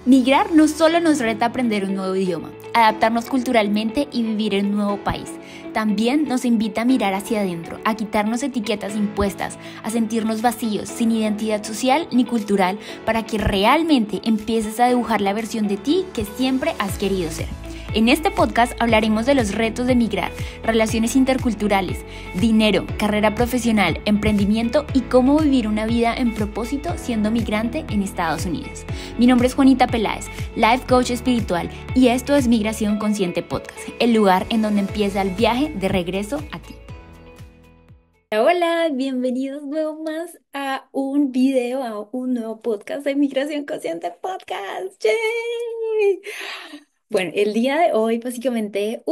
Migrar no solo nos reta a aprender un nuevo idioma, adaptarnos culturalmente y vivir en un nuevo país. También nos invita a mirar hacia adentro, a quitarnos etiquetas impuestas, a sentirnos vacíos, sin identidad social ni cultural, para que realmente empieces a dibujar la versión de ti que siempre has querido ser. En este podcast hablaremos de los retos de migrar, relaciones interculturales, dinero, carrera profesional, emprendimiento y cómo vivir una vida en propósito siendo migrante en Estados Unidos. Mi nombre es Juanita Peláez, Life Coach espiritual, y esto es Migración Consciente Podcast, el lugar en donde empieza el viaje de regreso a ti. Hola, bienvenidos nuevo más a un video, a un nuevo podcast de Migración Consciente Podcast. ¡Yay! Bueno, el día de hoy básicamente,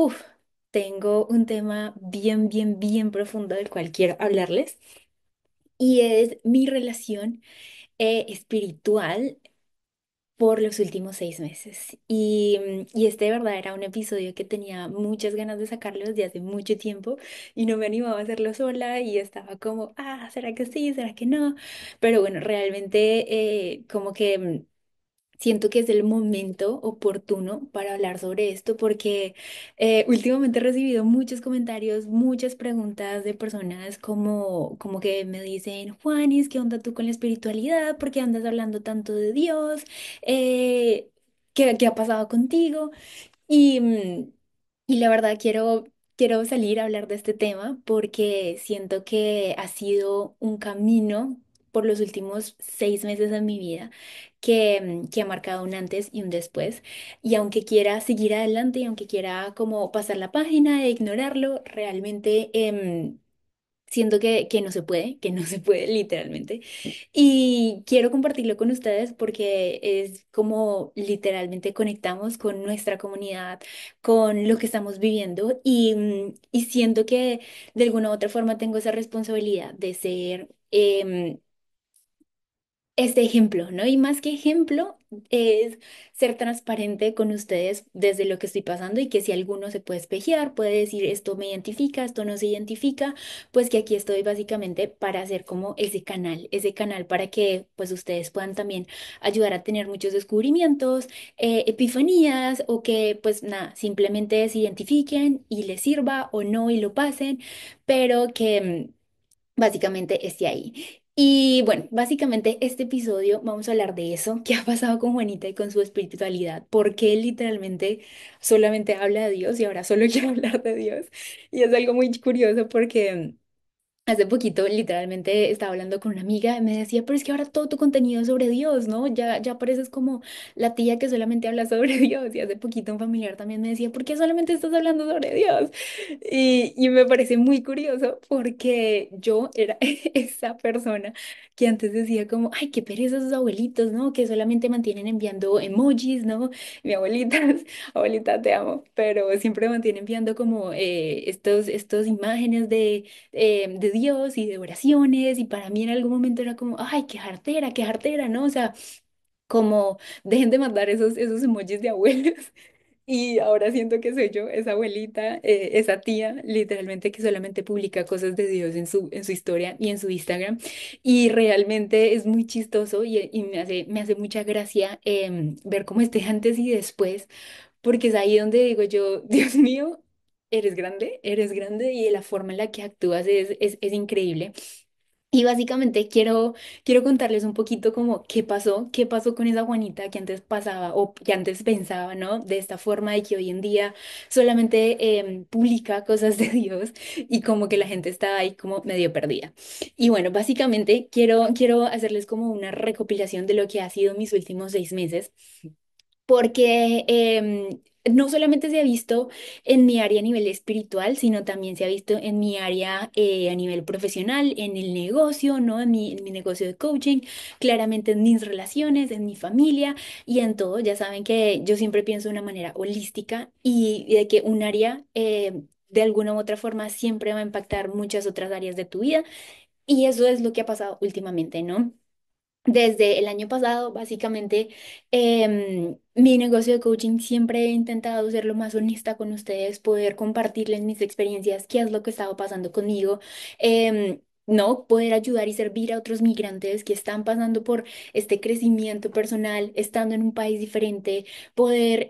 tengo un tema bien profundo del cual quiero hablarles y es mi relación espiritual por los últimos 6 meses. Y este de verdad era un episodio que tenía muchas ganas de sacarlo desde hace mucho tiempo y no me animaba a hacerlo sola y estaba como, ¿será que sí? ¿Será que no? Pero bueno, realmente como que siento que es el momento oportuno para hablar sobre esto porque últimamente he recibido muchos comentarios, muchas preguntas de personas como que me dicen, Juanis, ¿qué onda tú con la espiritualidad? ¿Por qué andas hablando tanto de Dios? ¿Qué ha pasado contigo? Y, mm, y la verdad quiero salir a hablar de este tema porque siento que ha sido un camino por los últimos 6 meses de mi vida que ha marcado un antes y un después. Y aunque quiera seguir adelante y aunque quiera como pasar la página e ignorarlo, realmente siento que no se puede, que no se puede literalmente. Y quiero compartirlo con ustedes porque es como literalmente conectamos con nuestra comunidad, con lo que estamos viviendo y siento que de alguna u otra forma tengo esa responsabilidad de ser este ejemplo, ¿no? Y más que ejemplo, es ser transparente con ustedes desde lo que estoy pasando y que si alguno se puede espejear, puede decir esto me identifica, esto no se identifica, pues que aquí estoy básicamente para hacer como ese canal para que pues ustedes puedan también ayudar a tener muchos descubrimientos, epifanías o que pues nada, simplemente se identifiquen y les sirva o no y lo pasen, pero que básicamente esté ahí. Y bueno, básicamente este episodio vamos a hablar de eso, qué ha pasado con Juanita y con su espiritualidad, porque él literalmente solamente habla de Dios y ahora solo quiero hablar de Dios. Y es algo muy curioso porque hace poquito, literalmente, estaba hablando con una amiga y me decía, pero es que ahora todo tu contenido es sobre Dios, ¿no? Ya pareces como la tía que solamente habla sobre Dios. Y hace poquito un familiar también me decía, ¿por qué solamente estás hablando sobre Dios? Y me parece muy curioso porque yo era esa persona que antes decía como, ay, qué pereza esos abuelitos, ¿no? Que solamente mantienen enviando emojis, ¿no? Mi abuelita, abuelita, te amo, pero siempre mantiene enviando como estos imágenes de Dios y de oraciones, y para mí en algún momento era como, ay, qué jartera, ¿no? O sea, como dejen de mandar esos emojis de abuelos. Y ahora siento que soy yo, esa abuelita, esa tía, literalmente que solamente publica cosas de Dios en su historia y en su Instagram. Y realmente es muy chistoso y me hace mucha gracia ver cómo este antes y después, porque es ahí donde digo yo, Dios mío, eres grande y la forma en la que actúas es increíble. Y básicamente quiero contarles un poquito como qué pasó con esa Juanita que antes pasaba o que antes pensaba, ¿no? De esta forma y que hoy en día solamente publica cosas de Dios y como que la gente está ahí como medio perdida. Y bueno, básicamente quiero hacerles como una recopilación de lo que ha sido mis últimos 6 meses porque no solamente se ha visto en mi área a nivel espiritual, sino también se ha visto en mi área a nivel profesional, en el negocio, ¿no? En mi negocio de coaching, claramente en mis relaciones, en mi familia y en todo. Ya saben que yo siempre pienso de una manera holística y de que un área de alguna u otra forma siempre va a impactar muchas otras áreas de tu vida y eso es lo que ha pasado últimamente, ¿no? Desde el año pasado, básicamente, mi negocio de coaching siempre he intentado ser lo más honesta con ustedes, poder compartirles mis experiencias, qué es lo que estaba pasando conmigo. ¿no? Poder ayudar y servir a otros migrantes que están pasando por este crecimiento personal, estando en un país diferente, poder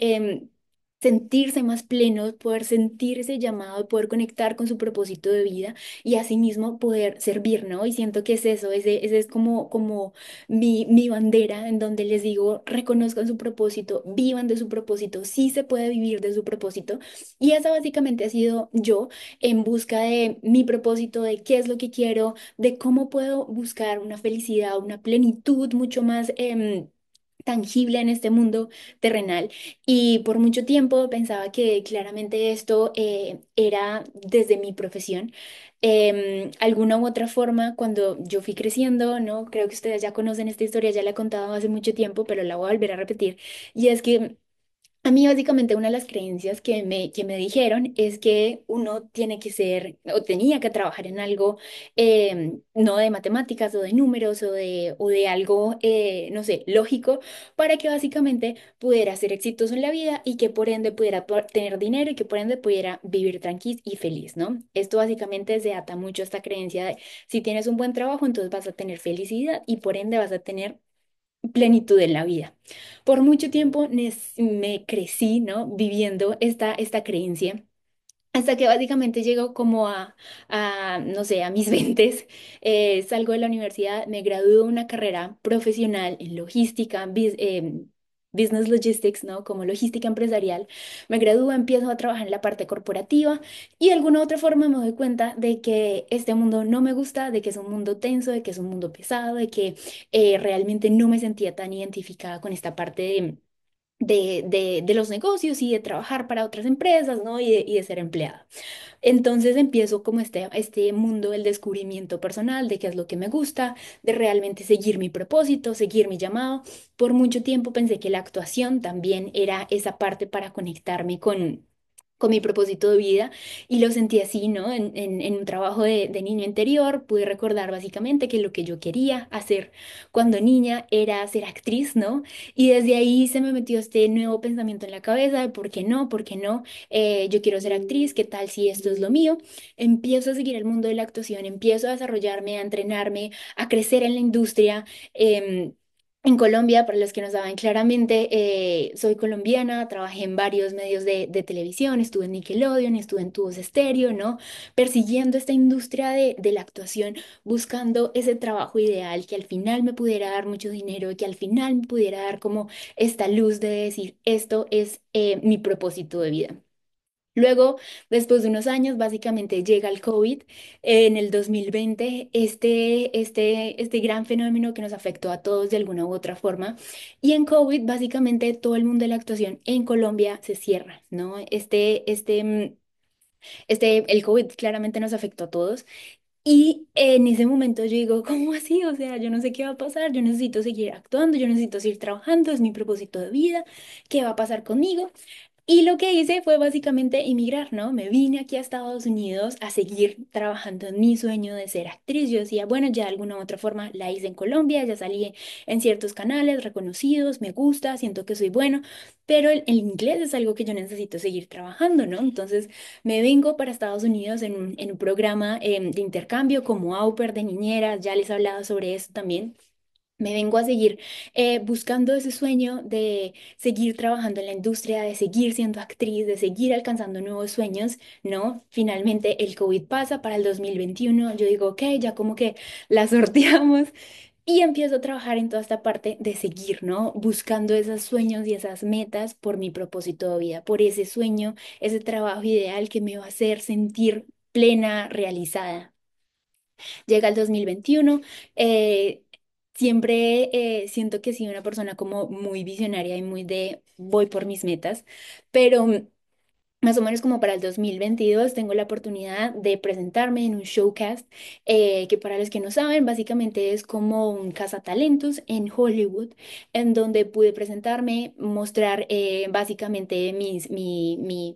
sentirse más plenos, poder sentirse llamado, poder conectar con su propósito de vida y asimismo poder servir, ¿no? Y siento que es eso, ese es como mi bandera en donde les digo, reconozcan su propósito, vivan de su propósito, sí se puede vivir de su propósito. Y esa básicamente ha sido yo en busca de mi propósito, de qué es lo que quiero, de cómo puedo buscar una felicidad, una plenitud mucho más tangible en este mundo terrenal. Y por mucho tiempo pensaba que claramente esto era desde mi profesión. Alguna u otra forma, cuando yo fui creciendo, ¿no? Creo que ustedes ya conocen esta historia, ya la he contado hace mucho tiempo, pero la voy a volver a repetir. Y es que a mí básicamente una de las creencias que me dijeron es que uno tiene que ser o tenía que trabajar en algo no de matemáticas o de números o de algo, no sé, lógico, para que básicamente pudiera ser exitoso en la vida y que por ende pudiera tener dinero y que por ende pudiera vivir tranquilo y feliz, ¿no? Esto básicamente se ata mucho a esta creencia de si tienes un buen trabajo, entonces vas a tener felicidad y por ende vas a tener plenitud en la vida. Por mucho tiempo me crecí, ¿no? Viviendo esta creencia. Hasta que básicamente llego como no sé, a mis veintes, salgo de la universidad, me gradúo de una carrera profesional en logística, business logistics, ¿no? Como logística empresarial. Me gradúo, empiezo a trabajar en la parte corporativa y de alguna u otra forma me doy cuenta de que este mundo no me gusta, de que es un mundo tenso, de que es un mundo pesado, de que realmente no me sentía tan identificada con esta parte de los negocios y de trabajar para otras empresas, ¿no? Y de ser empleada. Entonces empiezo como este mundo del descubrimiento personal, de qué es lo que me gusta, de realmente seguir mi propósito, seguir mi llamado. Por mucho tiempo pensé que la actuación también era esa parte para conectarme con mi propósito de vida y lo sentí así, ¿no? En un trabajo de niño interior pude recordar básicamente que lo que yo quería hacer cuando niña era ser actriz, ¿no? Y desde ahí se me metió este nuevo pensamiento en la cabeza de por qué no, por qué no, yo quiero ser actriz, ¿qué tal si esto es lo mío? Empiezo a seguir el mundo de la actuación, empiezo a desarrollarme, a entrenarme, a crecer en la industria. En Colombia, para los que no saben claramente, soy colombiana, trabajé en varios medios de televisión, estuve en Nickelodeon, estuve en Tubos Estéreo, ¿no? Persiguiendo esta industria de la actuación, buscando ese trabajo ideal que al final me pudiera dar mucho dinero, que al final me pudiera dar como esta luz de decir, esto es mi propósito de vida. Luego, después de unos años, básicamente llega el COVID en el 2020, este gran fenómeno que nos afectó a todos de alguna u otra forma. Y en COVID, básicamente todo el mundo de la actuación en Colombia se cierra, ¿no? El COVID claramente nos afectó a todos. Y en ese momento yo digo, ¿cómo así? O sea, yo no sé qué va a pasar, yo necesito seguir actuando, yo necesito seguir trabajando, es mi propósito de vida, ¿qué va a pasar conmigo? Y lo que hice fue básicamente emigrar, ¿no? Me vine aquí a Estados Unidos a seguir trabajando en mi sueño de ser actriz. Yo decía, bueno, ya de alguna u otra forma la hice en Colombia, ya salí en ciertos canales reconocidos, me gusta, siento que soy bueno, pero el inglés es algo que yo necesito seguir trabajando, ¿no? Entonces me vengo para Estados Unidos en un programa de intercambio como au pair de niñeras, ya les he hablado sobre eso también. Me vengo a seguir buscando ese sueño de seguir trabajando en la industria, de seguir siendo actriz, de seguir alcanzando nuevos sueños, ¿no? Finalmente el COVID pasa para el 2021, yo digo, ok, ya como que la sorteamos y empiezo a trabajar en toda esta parte de seguir, ¿no? Buscando esos sueños y esas metas por mi propósito de vida, por ese sueño, ese trabajo ideal que me va a hacer sentir plena, realizada. Llega el 2021, siempre siento que he sido una persona como muy visionaria y muy de voy por mis metas, pero más o menos como para el 2022 tengo la oportunidad de presentarme en un showcast que para los que no saben básicamente es como un cazatalentos en Hollywood en donde pude presentarme, mostrar básicamente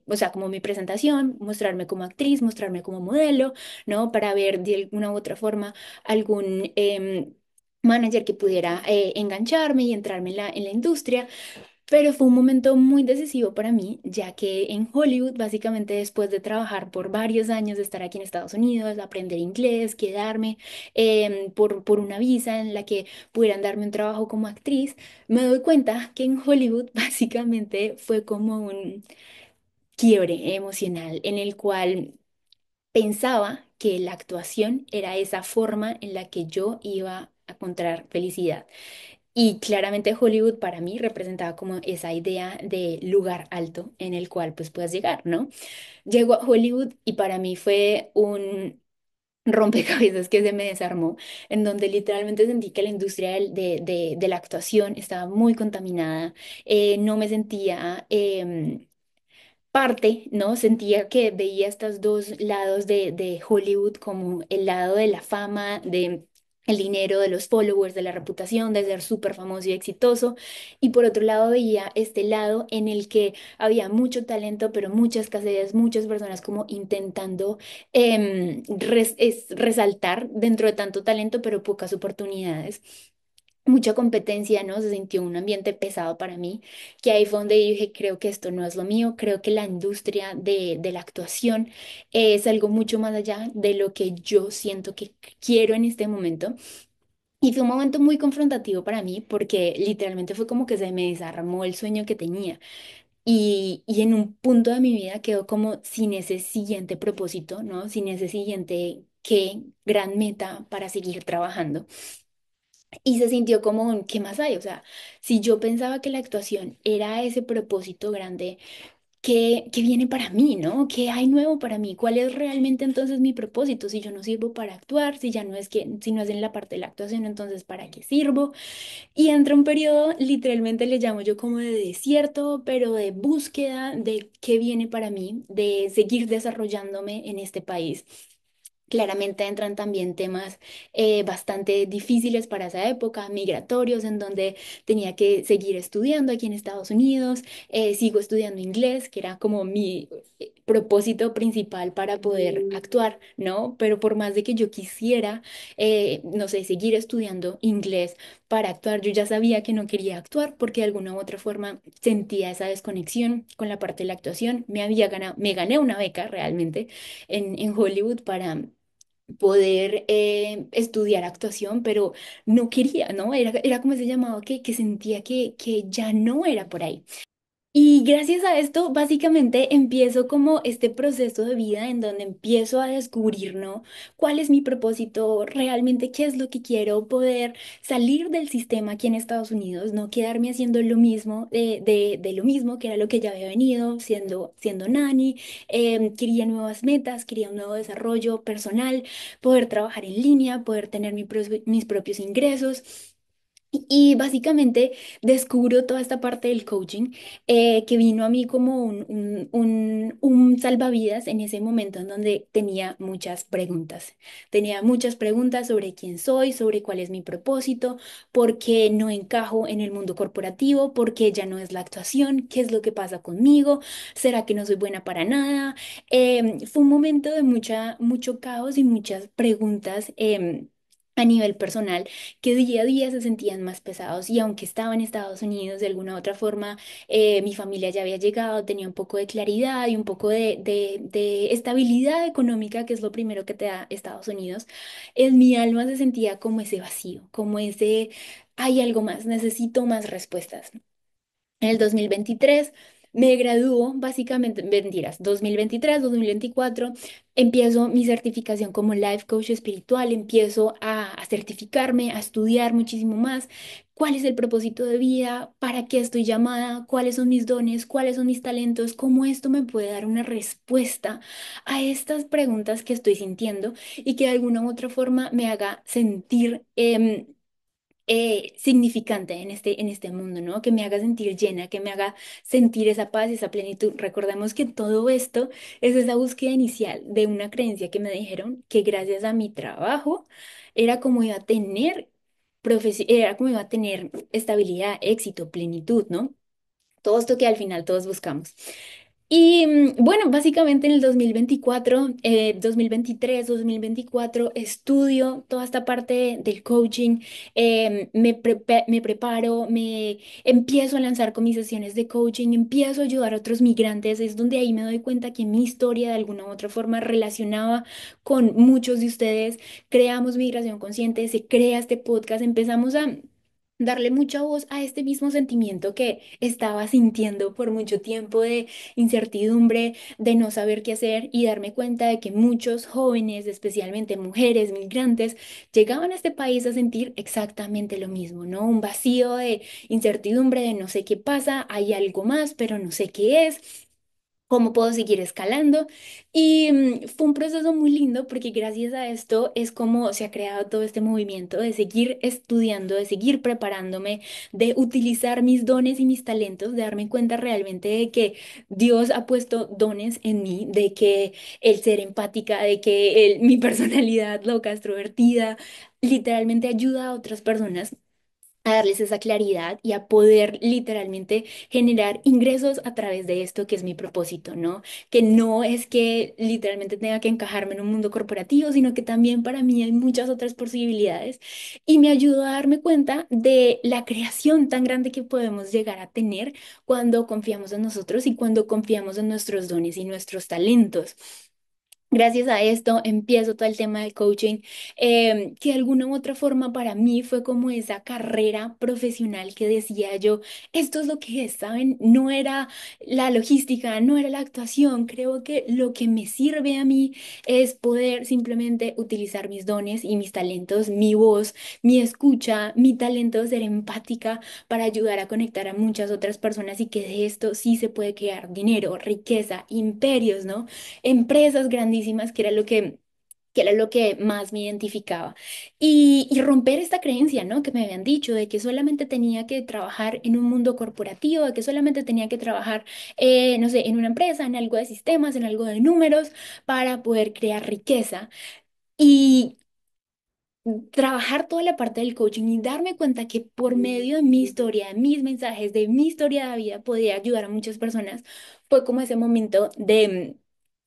o sea, como mi presentación, mostrarme como actriz, mostrarme como modelo, ¿no? Para ver de alguna u otra forma algún manager que pudiera engancharme y entrarme en la industria. Pero fue un momento muy decisivo para mí, ya que en Hollywood, básicamente después de trabajar por varios años, de estar aquí en Estados Unidos, aprender inglés, quedarme por una visa en la que pudieran darme un trabajo como actriz, me doy cuenta que en Hollywood básicamente fue como un quiebre emocional en el cual pensaba que la actuación era esa forma en la que yo iba a encontrar felicidad. Y claramente Hollywood para mí representaba como esa idea de lugar alto en el cual pues puedas llegar, ¿no? Llego a Hollywood y para mí fue un rompecabezas que se me desarmó, en donde literalmente sentí que la industria de la actuación estaba muy contaminada, no me sentía parte, ¿no? Sentía que veía estos dos lados de Hollywood, como el lado de la fama, de el dinero, de los followers, de la reputación, de ser súper famoso y exitoso. Y por otro lado veía este lado en el que había mucho talento, pero mucha escasez, muchas personas como intentando resaltar dentro de tanto talento, pero pocas oportunidades, mucha competencia, ¿no? Se sintió un ambiente pesado para mí, que ahí fue donde dije, creo que esto no es lo mío, creo que la industria de la actuación es algo mucho más allá de lo que yo siento que quiero en este momento. Y fue un momento muy confrontativo para mí porque literalmente fue como que se me desarmó el sueño que tenía y en un punto de mi vida quedó como sin ese siguiente propósito, ¿no? Sin ese siguiente qué gran meta para seguir trabajando. Y se sintió como un, ¿qué más hay? O sea, si yo pensaba que la actuación era ese propósito grande, ¿qué viene para mí, no? ¿Qué hay nuevo para mí? ¿Cuál es realmente entonces mi propósito? Si yo no sirvo para actuar, si ya no es que, si no es en la parte de la actuación, entonces ¿para qué sirvo? Y entra un periodo, literalmente le llamo yo como de desierto, pero de búsqueda de qué viene para mí, de seguir desarrollándome en este país. Claramente entran también temas bastante difíciles para esa época, migratorios, en donde tenía que seguir estudiando aquí en Estados Unidos. Sigo estudiando inglés, que era como mi propósito principal para poder actuar, ¿no? Pero por más de que yo quisiera, no sé, seguir estudiando inglés para actuar, yo ya sabía que no quería actuar porque de alguna u otra forma sentía esa desconexión con la parte de la actuación. Me gané una beca realmente en Hollywood para poder estudiar actuación, pero no quería, ¿no? Era como ese llamado que sentía que ya no era por ahí. Y gracias a esto, básicamente empiezo como este proceso de vida en donde empiezo a descubrir, ¿no? ¿Cuál es mi propósito? Realmente, ¿qué es lo que quiero? Poder salir del sistema aquí en Estados Unidos, no quedarme haciendo lo mismo, de lo mismo que era lo que ya había venido, siendo nani. Quería nuevas metas, quería un nuevo desarrollo personal, poder trabajar en línea, poder tener mis propios ingresos. Y básicamente descubro toda esta parte del coaching que vino a mí como un salvavidas en ese momento en donde tenía muchas preguntas. Tenía muchas preguntas sobre quién soy, sobre cuál es mi propósito, por qué no encajo en el mundo corporativo, por qué ya no es la actuación, qué es lo que pasa conmigo, será que no soy buena para nada. Fue un momento de mucho caos y muchas preguntas. A nivel personal que día a día se sentían más pesados y aunque estaba en Estados Unidos de alguna u otra forma, mi familia ya había llegado, tenía un poco de claridad y un poco de estabilidad económica, que es lo primero que te da Estados Unidos, en mi alma se sentía como ese vacío, como ese, hay algo más, necesito más respuestas. En el 2023 me graduó, básicamente, mentiras, 2023, 2024, empiezo mi certificación como Life Coach espiritual, empiezo a certificarme, a estudiar muchísimo más. ¿Cuál es el propósito de vida? ¿Para qué estoy llamada? ¿Cuáles son mis dones? ¿Cuáles son mis talentos? ¿Cómo esto me puede dar una respuesta a estas preguntas que estoy sintiendo y que de alguna u otra forma me haga sentir significante en este mundo, ¿no? Que me haga sentir llena, que me haga sentir esa paz y esa plenitud. Recordemos que todo esto es esa búsqueda inicial de una creencia que me dijeron que gracias a mi trabajo era como iba a tener era como iba a tener estabilidad, éxito, plenitud, ¿no? Todo esto que al final todos buscamos. Y bueno, básicamente en el 2024, 2023, 2024 estudio toda esta parte del coaching, me preparo, me empiezo a lanzar con mis sesiones de coaching, empiezo a ayudar a otros migrantes, es donde ahí me doy cuenta que mi historia de alguna u otra forma relacionaba con muchos de ustedes, creamos Migración Consciente, se crea este podcast, empezamos a darle mucha voz a este mismo sentimiento que estaba sintiendo por mucho tiempo de incertidumbre, de no saber qué hacer y darme cuenta de que muchos jóvenes, especialmente mujeres migrantes, llegaban a este país a sentir exactamente lo mismo, ¿no? Un vacío de incertidumbre, de no sé qué pasa, hay algo más, pero no sé qué es. ¿Cómo puedo seguir escalando? Y fue un proceso muy lindo porque gracias a esto es como se ha creado todo este movimiento de seguir estudiando, de seguir preparándome, de utilizar mis dones y mis talentos, de darme cuenta realmente de que Dios ha puesto dones en mí, de que el ser empática, de que mi personalidad loca, extrovertida, literalmente ayuda a otras personas a darles esa claridad y a poder literalmente generar ingresos a través de esto que es mi propósito, ¿no? Que no es que literalmente tenga que encajarme en un mundo corporativo, sino que también para mí hay muchas otras posibilidades y me ayudó a darme cuenta de la creación tan grande que podemos llegar a tener cuando confiamos en nosotros y cuando confiamos en nuestros dones y nuestros talentos. Gracias a esto empiezo todo el tema del coaching, que de alguna u otra forma para mí fue como esa carrera profesional que decía yo, esto es lo que es, ¿saben? No era la logística, no era la actuación, creo que lo que me sirve a mí es poder simplemente utilizar mis dones y mis talentos, mi voz, mi escucha, mi talento de ser empática para ayudar a conectar a muchas otras personas y que de esto sí se puede crear dinero, riqueza, imperios, ¿no? Empresas grandísimas, que era lo que más me identificaba. Y romper esta creencia, ¿no? Que me habían dicho de que solamente tenía que trabajar en un mundo corporativo, de que solamente tenía que trabajar, no sé, en una empresa, en algo de sistemas, en algo de números, para poder crear riqueza. Y trabajar toda la parte del coaching y darme cuenta que por medio de mi historia, de mis mensajes, de mi historia de vida, podía ayudar a muchas personas, fue como ese momento de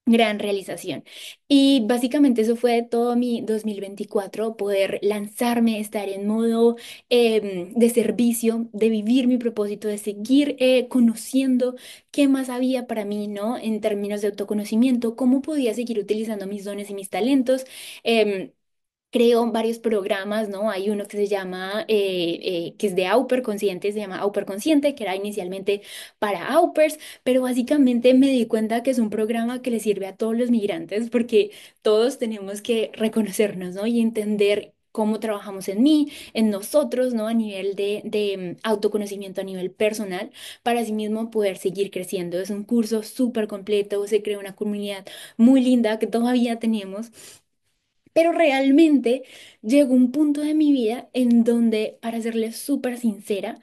gran realización. Y básicamente eso fue todo mi 2024 poder lanzarme, estar en modo de servicio, de vivir mi propósito, de seguir conociendo qué más había para mí, ¿no? En términos de autoconocimiento, cómo podía seguir utilizando mis dones y mis talentos. Creo varios programas, ¿no? Hay uno que se llama, que es de Auper Consciente, se llama Auper Consciente, que era inicialmente para Aupers, pero básicamente me di cuenta que es un programa que le sirve a todos los migrantes porque todos tenemos que reconocernos, ¿no? Y entender cómo trabajamos en mí, en nosotros, ¿no? A nivel de autoconocimiento, a nivel personal, para así mismo poder seguir creciendo. Es un curso súper completo, se crea una comunidad muy linda que todavía tenemos. Pero realmente llegó un punto de mi vida en donde, para serles súper sincera,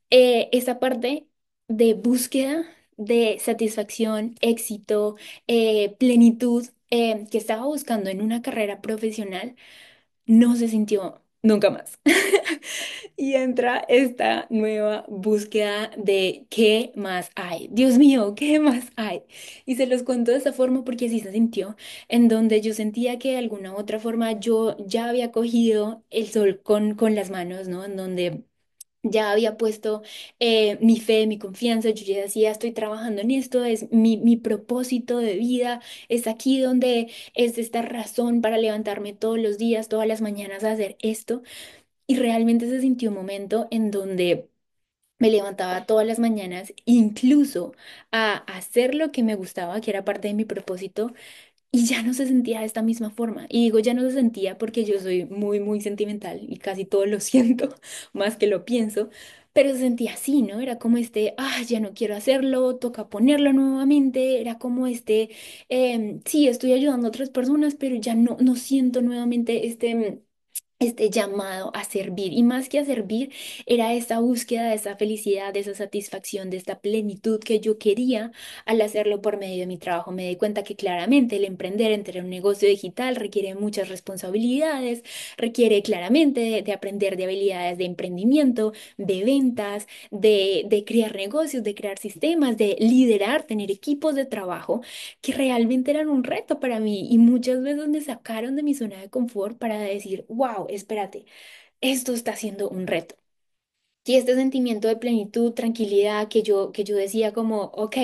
esa parte de búsqueda de satisfacción, éxito, plenitud que estaba buscando en una carrera profesional, no se sintió nunca más. Y entra esta nueva búsqueda de qué más hay. Dios mío, ¿qué más hay? Y se los cuento de esta forma porque así se sintió, en donde yo sentía que de alguna u otra forma yo ya había cogido el sol con las manos, ¿no? En donde ya había puesto mi fe, mi confianza, yo ya decía, estoy trabajando en esto, es mi propósito de vida, es aquí donde es esta razón para levantarme todos los días, todas las mañanas a hacer esto. Y realmente se sintió un momento en donde me levantaba todas las mañanas, incluso a hacer lo que me gustaba, que era parte de mi propósito, y ya no se sentía de esta misma forma. Y digo, ya no se sentía porque yo soy muy, muy sentimental y casi todo lo siento, más que lo pienso, pero se sentía así, ¿no? Era como este, ya no quiero hacerlo, toca ponerlo nuevamente, era como este, sí, estoy ayudando a otras personas, pero ya no siento nuevamente este este llamado a servir. Y más que a servir, era esa búsqueda de esa felicidad, de esa satisfacción, de esta plenitud que yo quería al hacerlo por medio de mi trabajo. Me di cuenta que claramente el emprender entre un negocio digital requiere muchas responsabilidades, requiere claramente de aprender de habilidades de emprendimiento, de ventas, de crear negocios, de crear sistemas, de liderar, tener equipos de trabajo que realmente eran un reto para mí y muchas veces me sacaron de mi zona de confort para decir, wow, espérate, esto está siendo un reto. Y este sentimiento de plenitud, tranquilidad, que yo decía como, ok,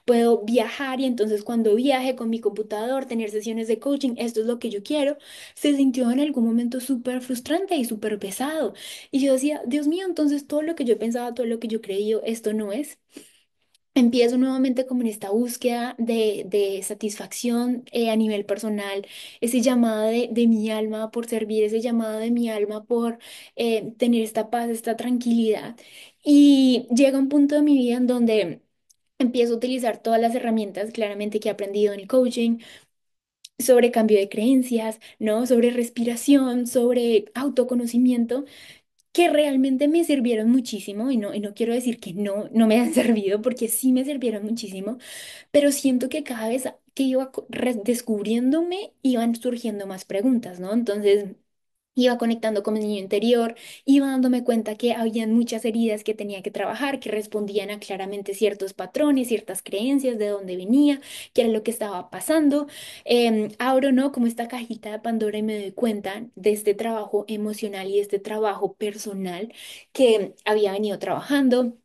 puedo viajar y entonces cuando viaje con mi computador, tener sesiones de coaching, esto es lo que yo quiero, se sintió en algún momento súper frustrante y súper pesado. Y yo decía, Dios mío, entonces todo lo que yo pensaba, todo lo que yo creía, esto no es. Empiezo nuevamente como en esta búsqueda de satisfacción a nivel personal, ese llamado de mi alma por servir, ese llamado de mi alma por tener esta paz, esta tranquilidad. Y llega un punto de mi vida en donde empiezo a utilizar todas las herramientas claramente que he aprendido en el coaching sobre cambio de creencias, ¿no? Sobre respiración, sobre autoconocimiento que realmente me sirvieron muchísimo y no quiero decir que no me han servido porque sí me sirvieron muchísimo, pero siento que cada vez que iba descubriéndome iban surgiendo más preguntas, ¿no? Entonces iba conectando con mi niño interior, iba dándome cuenta que habían muchas heridas que tenía que trabajar, que respondían a claramente ciertos patrones, ciertas creencias de dónde venía, qué era lo que estaba pasando. Abro, ¿no? Como esta cajita de Pandora y me doy cuenta de este trabajo emocional y este trabajo personal que había venido trabajando,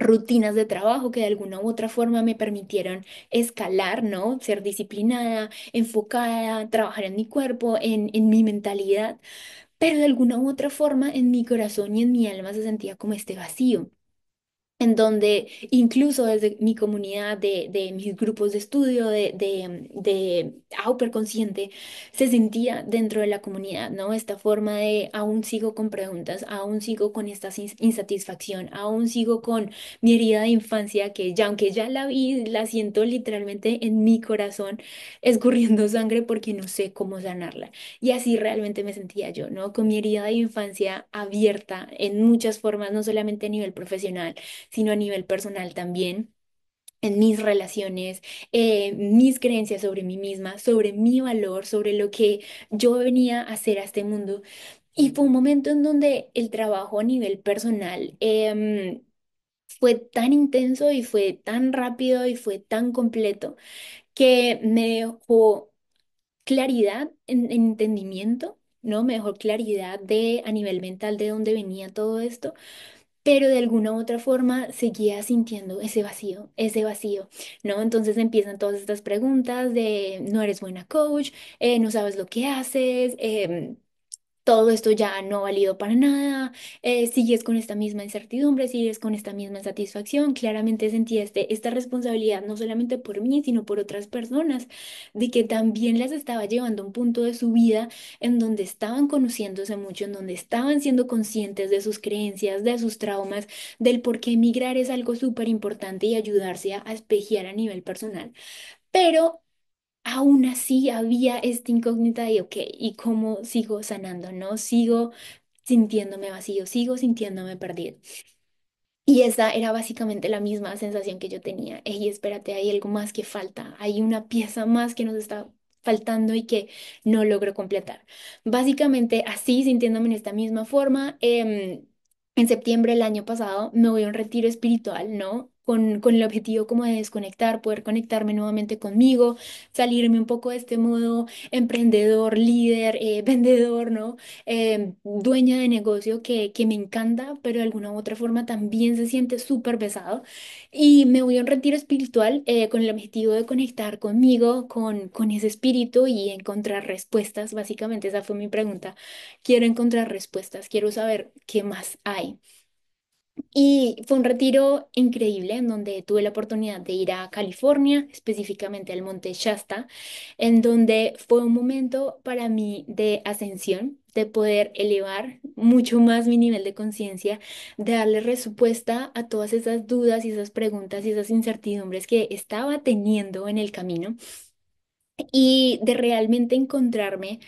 rutinas de trabajo que de alguna u otra forma me permitieron escalar, ¿no? Ser disciplinada, enfocada, trabajar en mi cuerpo, en mi mentalidad, pero de alguna u otra forma en mi corazón y en mi alma se sentía como este vacío en donde incluso desde mi comunidad de mis grupos de estudio de Auper Consciente se sentía dentro de la comunidad, ¿no? Esta forma de aún sigo con preguntas, aún sigo con esta insatisfacción, aún sigo con mi herida de infancia que ya, aunque ya la vi, la siento literalmente en mi corazón escurriendo sangre porque no sé cómo sanarla. Y así realmente me sentía yo, ¿no? Con mi herida de infancia abierta en muchas formas, no solamente a nivel profesional, sino a nivel personal también, en mis relaciones, mis creencias sobre mí misma, sobre mi valor, sobre lo que yo venía a hacer a este mundo. Y fue un momento en donde el trabajo a nivel personal fue tan intenso y fue tan rápido y fue tan completo que me dejó claridad en entendimiento, ¿no? Me dejó claridad de a nivel mental de dónde venía todo esto, pero de alguna u otra forma seguía sintiendo ese vacío, ¿no? Entonces empiezan todas estas preguntas de no eres buena coach, no sabes lo que haces, todo esto ya no ha valido para nada, sigues con esta misma incertidumbre, sigues con esta misma insatisfacción. Claramente sentí esta responsabilidad no solamente por mí, sino por otras personas, de que también las estaba llevando a un punto de su vida en donde estaban conociéndose mucho, en donde estaban siendo conscientes de sus creencias, de sus traumas, del por qué emigrar es algo súper importante y ayudarse a espejear a nivel personal. Pero aún así había esta incógnita de, ok, ¿y cómo sigo sanando? ¿No? Sigo sintiéndome vacío, sigo sintiéndome perdido. Y esa era básicamente la misma sensación que yo tenía. Ey, espérate, hay algo más que falta, hay una pieza más que nos está faltando y que no logro completar. Básicamente así, sintiéndome en esta misma forma, en septiembre del año pasado me voy a un retiro espiritual, ¿no? Con el objetivo como de desconectar, poder conectarme nuevamente conmigo, salirme un poco de este modo emprendedor, líder, vendedor, ¿no? Dueña de negocio que me encanta, pero de alguna u otra forma también se siente súper pesado. Y me voy a un retiro espiritual con el objetivo de conectar conmigo, con ese espíritu y encontrar respuestas. Básicamente esa fue mi pregunta. Quiero encontrar respuestas, quiero saber qué más hay. Y fue un retiro increíble en donde tuve la oportunidad de ir a California, específicamente al Monte Shasta, en donde fue un momento para mí de ascensión, de poder elevar mucho más mi nivel de conciencia, de darle respuesta a todas esas dudas y esas preguntas y esas incertidumbres que estaba teniendo en el camino y de realmente encontrarme.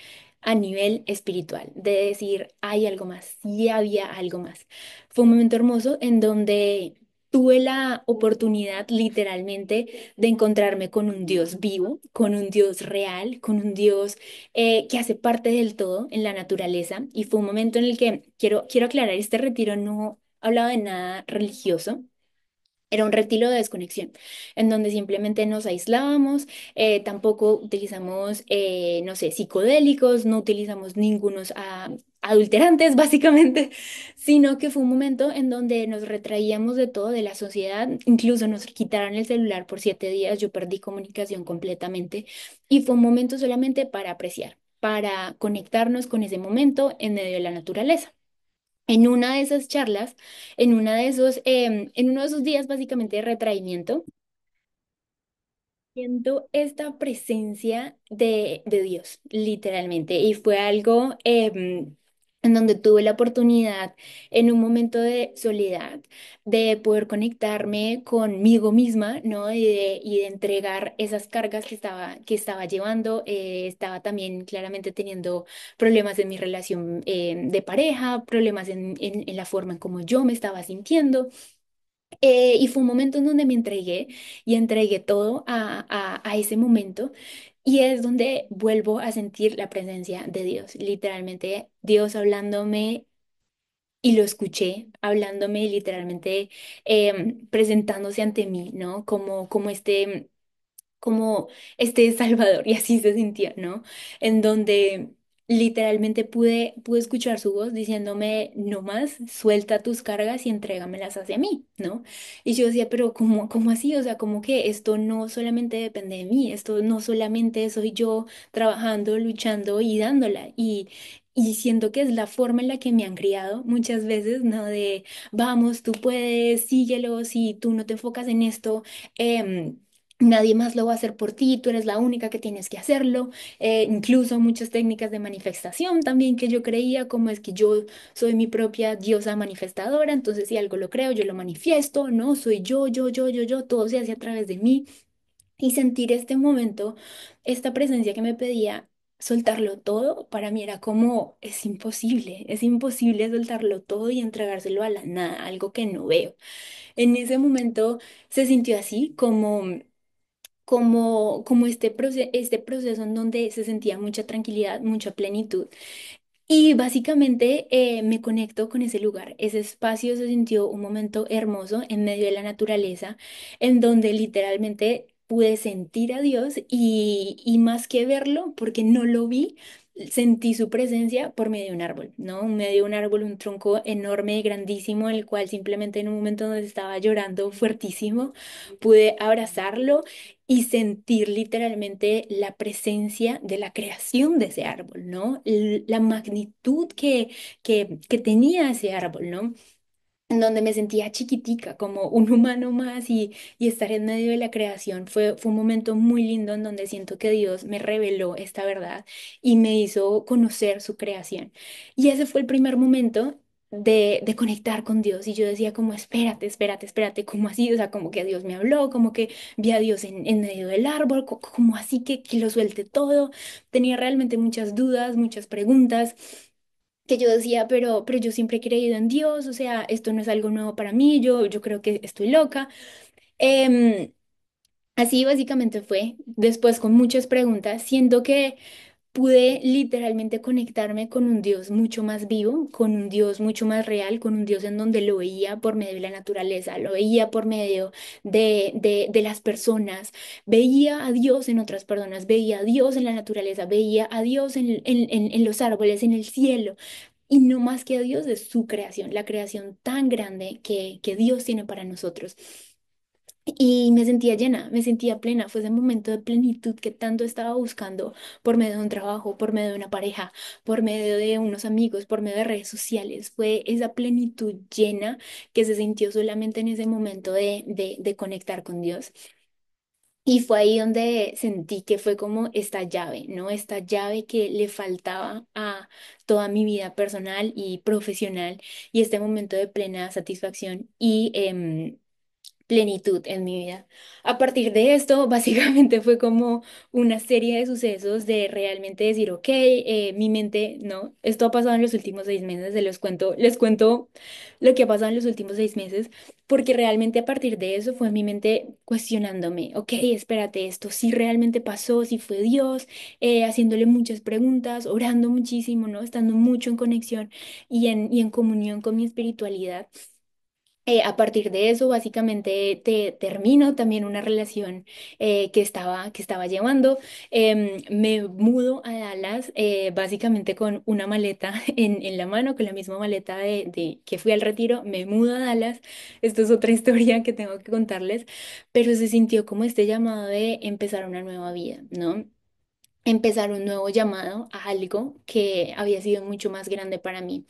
a nivel espiritual, de decir, hay algo más, sí había algo más. Fue un momento hermoso en donde tuve la oportunidad literalmente de encontrarme con un Dios vivo, con un Dios real, con un Dios que hace parte del todo en la naturaleza. Y fue un momento en el que quiero aclarar, este retiro no hablaba de nada religioso. Era un retiro de desconexión, en donde simplemente nos aislábamos, tampoco utilizamos, no sé, psicodélicos, no utilizamos ningunos adulterantes, básicamente, sino que fue un momento en donde nos retraíamos de todo, de la sociedad, incluso nos quitaron el celular por 7 días, yo perdí comunicación completamente y fue un momento solamente para apreciar, para conectarnos con ese momento en medio de la naturaleza. En una de esas charlas, en uno de esos días básicamente de retraimiento, siento esta presencia de Dios, literalmente, y fue algo en donde tuve la oportunidad, en un momento de soledad, de poder conectarme conmigo misma, ¿no? Y de entregar esas cargas que estaba llevando. Estaba también claramente teniendo problemas en mi relación de pareja, problemas en la forma en cómo yo me estaba sintiendo. Y fue un momento en donde me entregué y entregué todo a ese momento. Y es donde vuelvo a sentir la presencia de Dios, literalmente Dios hablándome y lo escuché, hablándome literalmente, presentándose ante mí, ¿no? Como este Salvador, y así se sintió, ¿no? En donde literalmente pude escuchar su voz diciéndome, no más, suelta tus cargas y entrégamelas hacia mí, ¿no? Y yo decía, pero ¿cómo así? O sea, como que esto no solamente depende de mí, esto no solamente soy yo trabajando, luchando y dándola. Y siento que es la forma en la que me han criado muchas veces, ¿no? De, vamos, tú puedes, síguelo, si tú no te enfocas en esto. Nadie más lo va a hacer por ti, tú eres la única que tienes que hacerlo. Incluso muchas técnicas de manifestación también que yo creía, como es que yo soy mi propia diosa manifestadora, entonces si algo lo creo, yo lo manifiesto, ¿no? Soy yo, todo se hace a través de mí. Y sentir este momento, esta presencia que me pedía soltarlo todo, para mí era como, es imposible soltarlo todo y entregárselo a la nada, algo que no veo. En ese momento se sintió así como este proceso en donde se sentía mucha tranquilidad, mucha plenitud. Y básicamente me conecto con ese lugar. Ese espacio se sintió un momento hermoso en medio de la naturaleza, en donde literalmente pude sentir a Dios y más que verlo, porque no lo vi, sentí su presencia por medio de un árbol, ¿no? En medio de un árbol, un tronco enorme, grandísimo, el cual simplemente en un momento donde estaba llorando fuertísimo, pude abrazarlo y sentir literalmente la presencia de la creación de ese árbol, ¿no? La magnitud que tenía ese árbol, ¿no? En donde me sentía chiquitica, como un humano más y estar en medio de la creación fue un momento muy lindo en donde siento que Dios me reveló esta verdad y me hizo conocer su creación. Y ese fue el primer momento de conectar con Dios y yo decía como, espérate, ¿cómo así? O sea, como que Dios me habló, como que vi a Dios en medio del árbol, como así que lo suelte todo. Tenía realmente muchas dudas, muchas preguntas que yo decía, pero yo siempre he creído en Dios, o sea, esto no es algo nuevo para mí, yo creo que estoy loca. Em, Así básicamente fue, después con muchas preguntas, siento que pude literalmente conectarme con un Dios mucho más vivo, con un Dios mucho más real, con un Dios en donde lo veía por medio de la naturaleza, lo veía por medio de las personas, veía a Dios en otras personas, veía a Dios en la naturaleza, veía a Dios en los árboles, en el cielo. Y no más que a Dios de su creación, la creación tan grande que Dios tiene para nosotros. Y me sentía llena, me sentía plena. Fue ese momento de plenitud que tanto estaba buscando por medio de un trabajo, por medio de una pareja, por medio de unos amigos, por medio de redes sociales. Fue esa plenitud llena que se sintió solamente en ese momento de conectar con Dios. Y fue ahí donde sentí que fue como esta llave, ¿no? Esta llave que le faltaba a toda mi vida personal y profesional y este momento de plena satisfacción y plenitud en mi vida. A partir de esto, básicamente fue como una serie de sucesos de realmente decir, ok, mi mente, no, esto ha pasado en los últimos 6 meses, les cuento lo que ha pasado en los últimos 6 meses, porque realmente a partir de eso fue mi mente cuestionándome, ok, espérate, esto sí realmente pasó, sí fue Dios, haciéndole muchas preguntas, orando muchísimo, ¿no? Estando mucho en conexión y en comunión con mi espiritualidad. A partir de eso, básicamente te termino también una relación que estaba llevando. Me mudo a Dallas, básicamente con una maleta en la mano, con la misma maleta de que fui al retiro. Me mudo a Dallas. Esto es otra historia que tengo que contarles, pero se sintió como este llamado de empezar una nueva vida, ¿no? Empezar un nuevo llamado a algo que había sido mucho más grande para mí.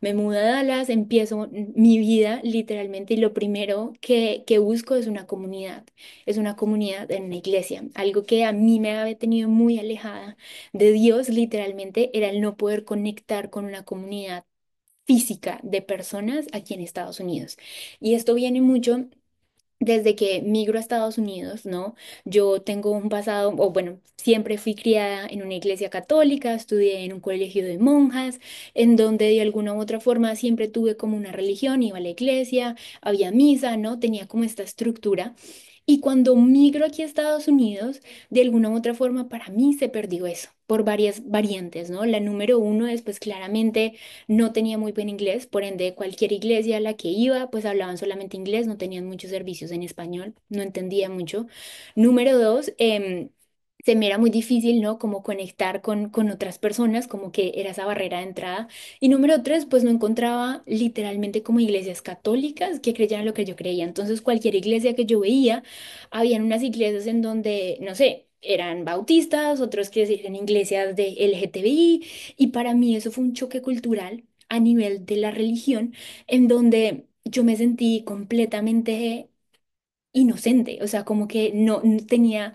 Me mudo a Dallas, empiezo mi vida literalmente y lo primero que busco es una comunidad en una iglesia. Algo que a mí me había tenido muy alejada de Dios literalmente era el no poder conectar con una comunidad física de personas aquí en Estados Unidos. Y esto viene mucho desde que migro a Estados Unidos, ¿no? Yo tengo un pasado, o bueno, siempre fui criada en una iglesia católica, estudié en un colegio de monjas, en donde de alguna u otra forma siempre tuve como una religión, iba a la iglesia, había misa, ¿no? Tenía como esta estructura. Y cuando migro aquí a Estados Unidos, de alguna u otra forma para mí se perdió eso, por varias variantes, ¿no? La número uno es pues claramente no tenía muy buen inglés, por ende cualquier iglesia a la que iba pues hablaban solamente inglés, no tenían muchos servicios en español, no entendía mucho. Número dos, se me era muy difícil, ¿no? Como conectar con otras personas, como que era esa barrera de entrada. Y número tres, pues no encontraba literalmente como iglesias católicas que creyeran lo que yo creía. Entonces cualquier iglesia que yo veía, habían unas iglesias en donde, no sé, eran bautistas, otros que eran iglesias de LGTBI, y para mí eso fue un choque cultural a nivel de la religión, en donde yo me sentí completamente inocente, o sea, como que no tenía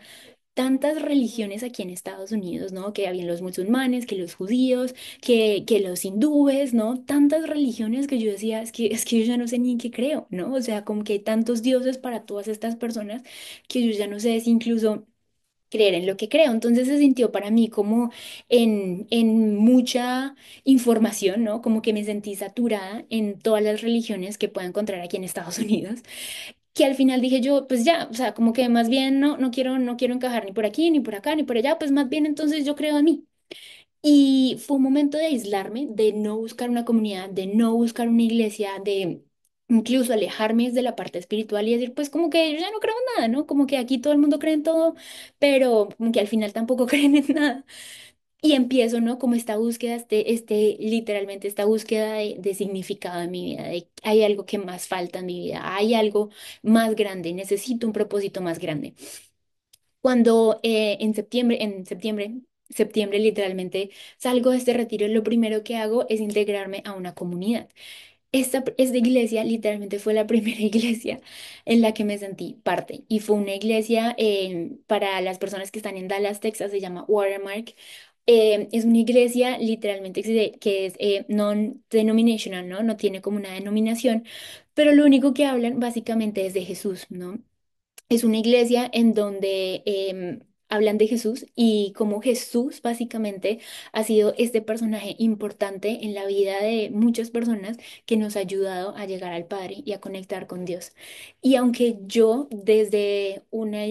tantas religiones aquí en Estados Unidos, ¿no? Que habían los musulmanes, que los judíos, que los hindúes, ¿no? Tantas religiones que yo decía, es que yo ya no sé ni en qué creo, ¿no? O sea, como que hay tantos dioses para todas estas personas que yo ya no sé si incluso creer en lo que creo. Entonces se sintió para mí como en mucha información, ¿no? Como que me sentí saturada en todas las religiones que puedo encontrar aquí en Estados Unidos, que al final dije yo, pues ya, o sea, como que más bien no quiero encajar ni por aquí, ni por acá, ni por allá, pues más bien entonces yo creo en mí. Y fue un momento de aislarme, de no buscar una comunidad, de no buscar una iglesia, de incluso alejarme de la parte espiritual y decir, pues como que yo ya no creo en nada, ¿no? Como que aquí todo el mundo cree en todo, pero como que al final tampoco creen en nada. Y empiezo, ¿no? Como esta búsqueda, literalmente esta búsqueda de significado en mi vida, de hay algo que más falta en mi vida, hay algo más grande, necesito un propósito más grande. Cuando septiembre literalmente salgo de este retiro, lo primero que hago es integrarme a una comunidad. Esta iglesia literalmente fue la primera iglesia en la que me sentí parte y fue una iglesia para las personas que están en Dallas, Texas, se llama Watermark. Es una iglesia literalmente que es non-denominational, ¿no? No tiene como una denominación, pero lo único que hablan básicamente es de Jesús, ¿no? Es una iglesia en donde hablan de Jesús y cómo Jesús básicamente ha sido este personaje importante en la vida de muchas personas que nos ha ayudado a llegar al Padre y a conectar con Dios. Y aunque yo desde una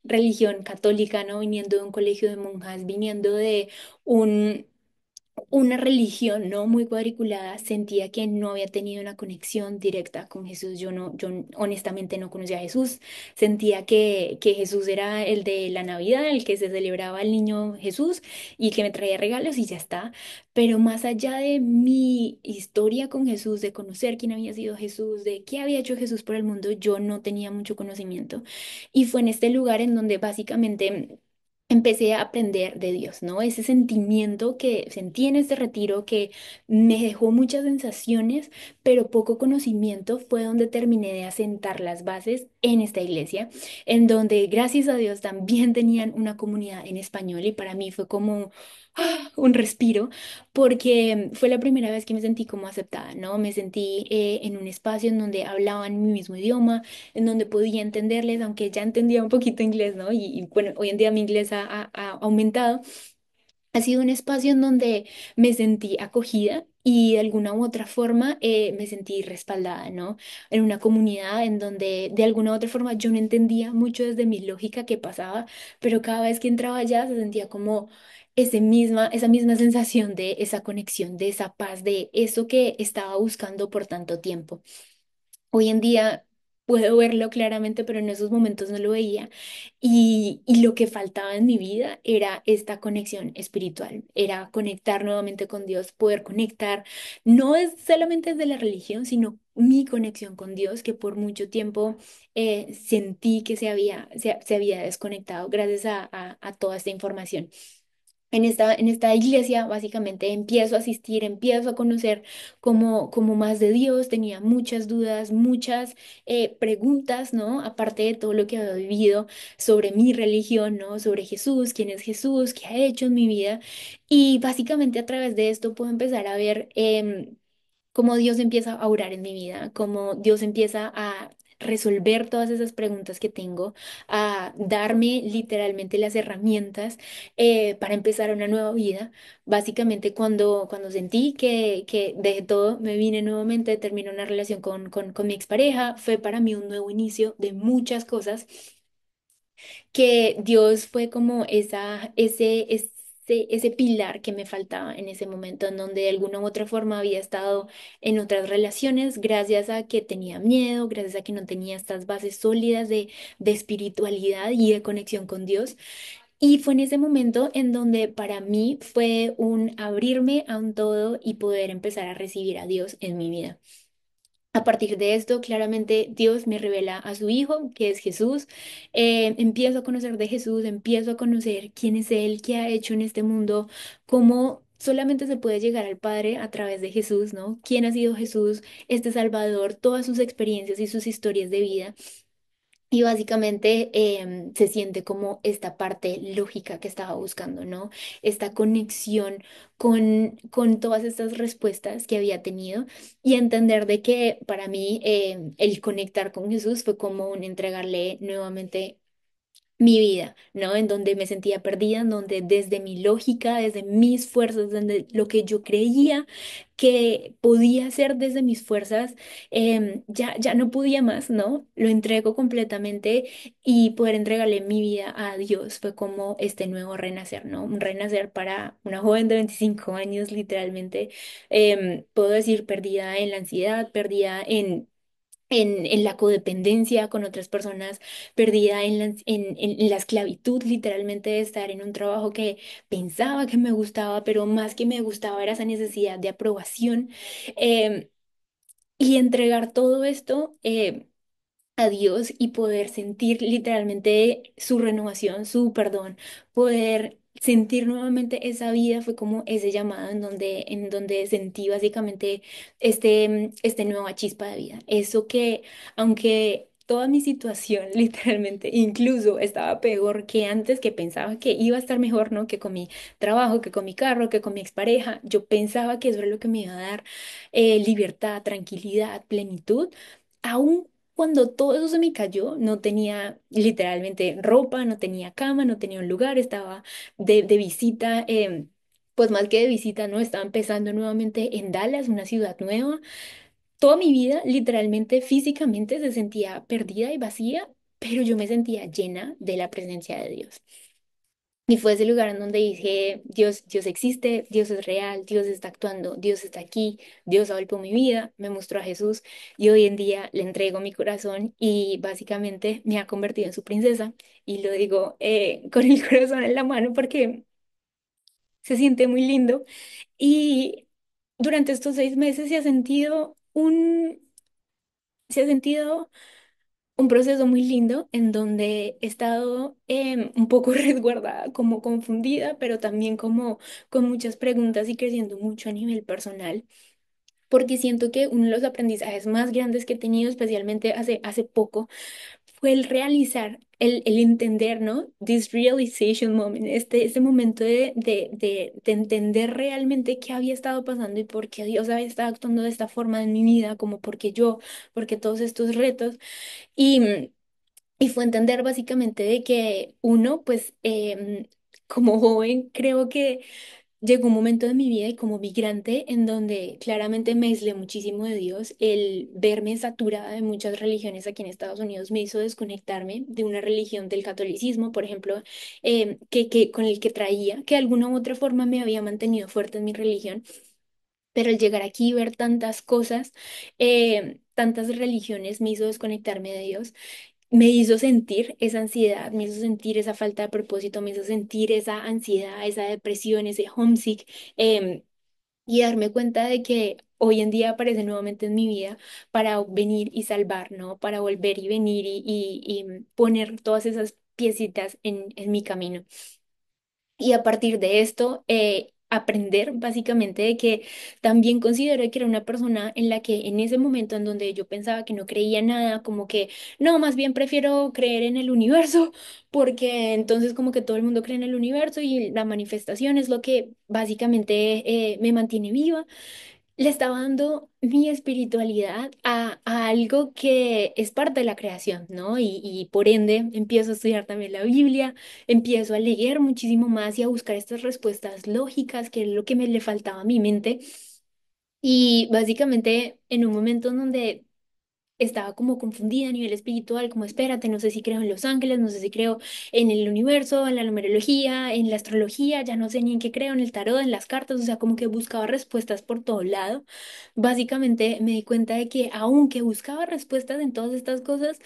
religión católica, ¿no? Viniendo de un colegio de monjas, viniendo de un una religión no muy cuadriculada, sentía que no había tenido una conexión directa con Jesús. Yo honestamente no conocía a Jesús. Sentía que Jesús era el de la Navidad, el que se celebraba el niño Jesús y que me traía regalos y ya está. Pero más allá de mi historia con Jesús, de conocer quién había sido Jesús, de qué había hecho Jesús por el mundo, yo no tenía mucho conocimiento. Y fue en este lugar en donde básicamente empecé a aprender de Dios, ¿no? Ese sentimiento que sentí en este retiro que me dejó muchas sensaciones, pero poco conocimiento, fue donde terminé de asentar las bases en esta iglesia, en donde gracias a Dios también tenían una comunidad en español y para mí fue como un respiro, porque fue la primera vez que me sentí como aceptada, ¿no? Me sentí en un espacio en donde hablaban mi mismo idioma, en donde podía entenderles, aunque ya entendía un poquito inglés, ¿no? Bueno, hoy en día mi inglés ha aumentado. Ha sido un espacio en donde me sentí acogida y de alguna u otra forma me sentí respaldada, ¿no? En una comunidad en donde de alguna u otra forma yo no entendía mucho desde mi lógica qué pasaba, pero cada vez que entraba allá se sentía como esa misma sensación de esa conexión, de esa paz, de eso que estaba buscando por tanto tiempo. Hoy en día puedo verlo claramente, pero en esos momentos no lo veía. Y lo que faltaba en mi vida era esta conexión espiritual, era conectar nuevamente con Dios, poder conectar, no es solamente desde la religión, sino mi conexión con Dios, que por mucho tiempo sentí que se había desconectado gracias a toda esta información. En esta iglesia básicamente empiezo a asistir, empiezo a conocer como más de Dios, tenía muchas dudas, muchas preguntas, ¿no? Aparte de todo lo que había vivido sobre mi religión, ¿no? Sobre Jesús, quién es Jesús, qué ha hecho en mi vida. Y básicamente a través de esto puedo empezar a ver cómo Dios empieza a orar en mi vida, cómo Dios empieza a resolver todas esas preguntas que tengo, a darme literalmente las herramientas para empezar una nueva vida. Básicamente cuando sentí que de todo, me vine nuevamente, terminé una relación con mi expareja, fue para mí un nuevo inicio de muchas cosas que Dios fue como ese pilar que me faltaba en ese momento, en donde de alguna u otra forma había estado en otras relaciones, gracias a que tenía miedo, gracias a que no tenía estas bases sólidas de espiritualidad y de conexión con Dios. Y fue en ese momento en donde para mí fue un abrirme a un todo y poder empezar a recibir a Dios en mi vida. A partir de esto, claramente Dios me revela a su Hijo, que es Jesús. Empiezo a conocer de Jesús, empiezo a conocer quién es Él, qué ha hecho en este mundo, cómo solamente se puede llegar al Padre a través de Jesús, ¿no? ¿Quién ha sido Jesús, este Salvador, todas sus experiencias y sus historias de vida? Y básicamente se siente como esta parte lógica que estaba buscando, ¿no? Esta conexión con todas estas respuestas que había tenido y entender de que para mí el conectar con Jesús fue como un entregarle nuevamente mi vida, ¿no? En donde me sentía perdida, en donde desde mi lógica, desde mis fuerzas, desde lo que yo creía que podía hacer desde mis fuerzas, ya no podía más, ¿no? Lo entrego completamente y poder entregarle mi vida a Dios fue como este nuevo renacer, ¿no? Un renacer para una joven de 25 años, literalmente, puedo decir, perdida en la ansiedad, perdida en la codependencia con otras personas, perdida en la esclavitud, literalmente de estar en un trabajo que pensaba que me gustaba, pero más que me gustaba era esa necesidad de aprobación. em, y entregar todo esto. A Dios y poder sentir literalmente su renovación, su perdón, poder sentir nuevamente esa vida fue como ese llamado en donde sentí básicamente este nueva chispa de vida. Eso que, aunque toda mi situación literalmente incluso estaba peor que antes, que pensaba que iba a estar mejor, ¿no? Que con mi trabajo, que con mi carro, que con mi expareja, yo pensaba que eso era lo que me iba a dar libertad, tranquilidad, plenitud. Aún cuando todo eso se me cayó, no tenía literalmente ropa, no tenía cama, no tenía un lugar, estaba de visita, pues más que de visita, no, estaba empezando nuevamente en Dallas, una ciudad nueva. Toda mi vida, literalmente, físicamente, se sentía perdida y vacía, pero yo me sentía llena de la presencia de Dios. Y fue ese lugar en donde dije, Dios existe, Dios es real, Dios está actuando, Dios está aquí, Dios ha vuelto mi vida, me mostró a Jesús y hoy en día le entrego mi corazón y básicamente me ha convertido en su princesa. Y lo digo con el corazón en la mano porque se siente muy lindo. Y durante estos 6 meses se ha sentido un proceso muy lindo en donde he estado un poco resguardada, como confundida, pero también como con muchas preguntas y creciendo mucho a nivel personal, porque siento que uno de los aprendizajes más grandes que he tenido, especialmente hace poco, fue el realizar, el entender, ¿no? This realization moment, este momento de entender realmente qué había estado pasando y por qué Dios había estado actuando de esta forma en mi vida, como porque yo, porque todos estos retos. Y, y fue entender básicamente de que uno, pues, como joven, creo que llegó un momento de mi vida y como migrante en donde claramente me aislé muchísimo de Dios. El verme saturada de muchas religiones aquí en Estados Unidos me hizo desconectarme de una religión del catolicismo, por ejemplo, con el que traía, que de alguna u otra forma me había mantenido fuerte en mi religión. Pero el llegar aquí y ver tantas cosas, tantas religiones, me hizo desconectarme de Dios, me hizo sentir esa ansiedad, me hizo sentir esa falta de propósito, me hizo sentir esa ansiedad, esa depresión, ese homesick, em, y darme cuenta de que hoy en día aparece nuevamente en mi vida para venir y salvar, ¿no? Para volver y venir y poner todas esas piecitas en mi camino. Y a partir de esto, aprender básicamente de que también considero que era una persona en la que en ese momento en donde yo pensaba que no creía nada, como que no, más bien prefiero creer en el universo, porque entonces como que todo el mundo cree en el universo y la manifestación es lo que básicamente me mantiene viva. Le estaba dando mi espiritualidad a algo que es parte de la creación, ¿no? Y por ende empiezo a estudiar también la Biblia, empiezo a leer muchísimo más y a buscar estas respuestas lógicas, que es lo que me le faltaba a mi mente. Y básicamente en un momento en donde estaba como confundida a nivel espiritual, como espérate, no sé si creo en los ángeles, no sé si creo en el universo, en la numerología, en la astrología, ya no sé ni en qué creo, en el tarot, en las cartas, o sea, como que buscaba respuestas por todo lado. Básicamente me di cuenta de que aunque buscaba respuestas en todas estas cosas,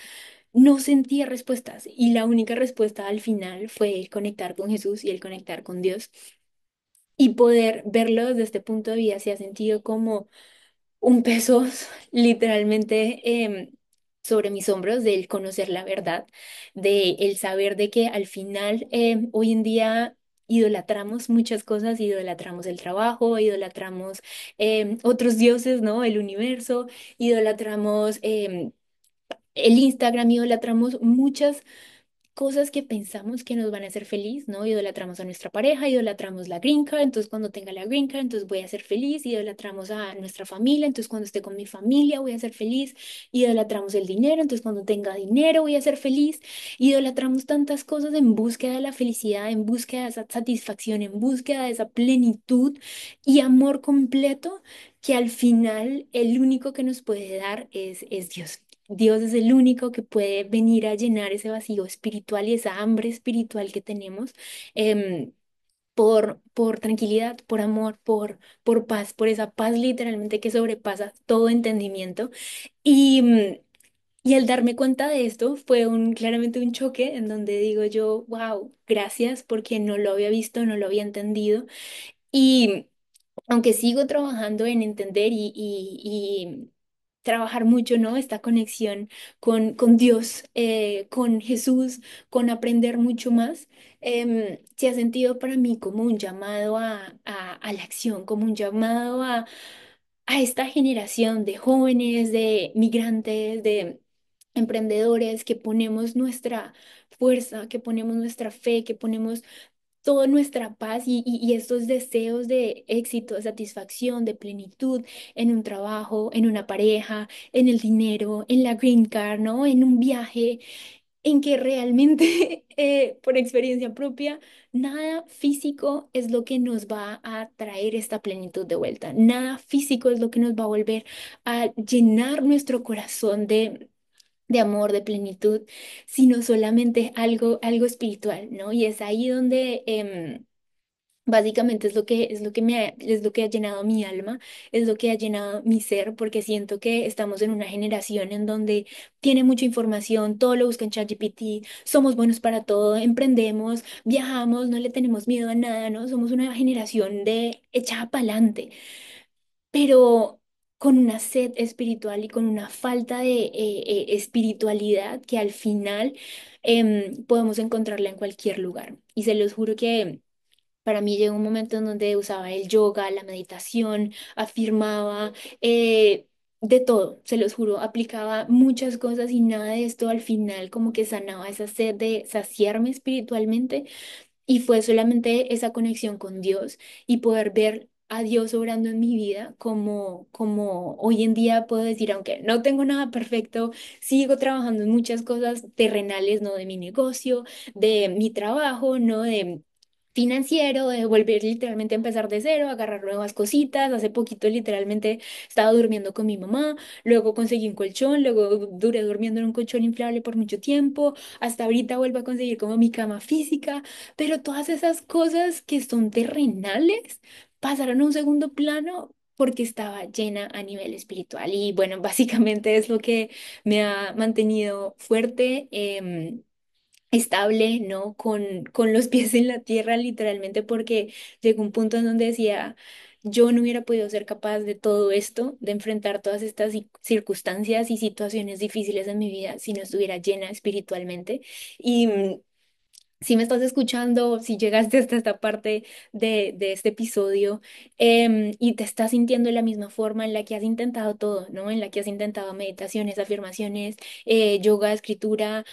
no sentía respuestas y la única respuesta al final fue el conectar con Jesús y el conectar con Dios. Y poder verlo desde este punto de vista se ha sentido como un peso literalmente sobre mis hombros del conocer la verdad, de el saber de que al final hoy en día idolatramos muchas cosas, idolatramos el trabajo, idolatramos otros dioses, ¿no? El universo, idolatramos el Instagram, idolatramos muchas cosas que pensamos que nos van a hacer feliz, ¿no? Idolatramos a nuestra pareja, idolatramos la green card, entonces cuando tenga la green card, entonces voy a ser feliz, idolatramos a nuestra familia, entonces cuando esté con mi familia voy a ser feliz, idolatramos el dinero, entonces cuando tenga dinero voy a ser feliz, idolatramos tantas cosas en búsqueda de la felicidad, en búsqueda de esa satisfacción, en búsqueda de esa plenitud y amor completo que al final el único que nos puede dar es Dios. Dios es el único que puede venir a llenar ese vacío espiritual y esa hambre espiritual que tenemos por tranquilidad, por amor, por paz, por esa paz literalmente que sobrepasa todo entendimiento. Y, y el darme cuenta de esto fue claramente un choque en donde digo yo, wow, gracias porque no lo había visto, no lo había entendido. Y aunque sigo trabajando en entender y trabajar mucho, ¿no? Esta conexión con Dios, con Jesús, con aprender mucho más, se ha sentido para mí como un llamado a la acción, como un llamado a esta generación de jóvenes, de migrantes, de emprendedores que ponemos nuestra fuerza, que ponemos nuestra fe, que ponemos toda nuestra paz y estos deseos de éxito, de satisfacción, de plenitud en un trabajo, en una pareja, en el dinero, en la green card, ¿no? En un viaje, en que realmente, por experiencia propia, nada físico es lo que nos va a traer esta plenitud de vuelta. Nada físico es lo que nos va a volver a llenar nuestro corazón de amor, de plenitud, sino solamente algo espiritual, ¿no? Y es ahí donde básicamente es lo que ha llenado mi alma, es lo que ha llenado mi ser, porque siento que estamos en una generación en donde tiene mucha información, todo lo busca en ChatGPT, somos buenos para todo, emprendemos, viajamos, no le tenemos miedo a nada, ¿no? Somos una generación de echada para adelante. con una sed espiritual y con una falta de espiritualidad que al final podemos encontrarla en cualquier lugar. Y se los juro que para mí llegó un momento en donde usaba el yoga, la meditación, afirmaba de todo, se los juro, aplicaba muchas cosas y nada de esto al final como que sanaba esa sed de saciarme espiritualmente y fue solamente esa conexión con Dios y poder ver a Dios obrando en mi vida como hoy en día puedo decir, aunque no tengo nada perfecto, sigo trabajando en muchas cosas terrenales, no de mi negocio, de mi trabajo, no de financiero, de volver literalmente a empezar de cero, agarrar nuevas cositas. Hace poquito literalmente estaba durmiendo con mi mamá, luego conseguí un colchón, luego duré durmiendo en un colchón inflable por mucho tiempo, hasta ahorita vuelvo a conseguir como mi cama física, pero todas esas cosas que son terrenales pasaron a un segundo plano porque estaba llena a nivel espiritual. Y bueno, básicamente es lo que me ha mantenido fuerte. Estable, ¿no? Con los pies en la tierra, literalmente, porque llegó un punto en donde decía, yo no hubiera podido ser capaz de todo esto, de enfrentar todas estas circunstancias y situaciones difíciles en mi vida si no estuviera llena espiritualmente. Y si me estás escuchando, si llegaste hasta esta parte de este episodio y te estás sintiendo de la misma forma en la que has intentado todo, ¿no? En la que has intentado meditaciones, afirmaciones, yoga, escritura,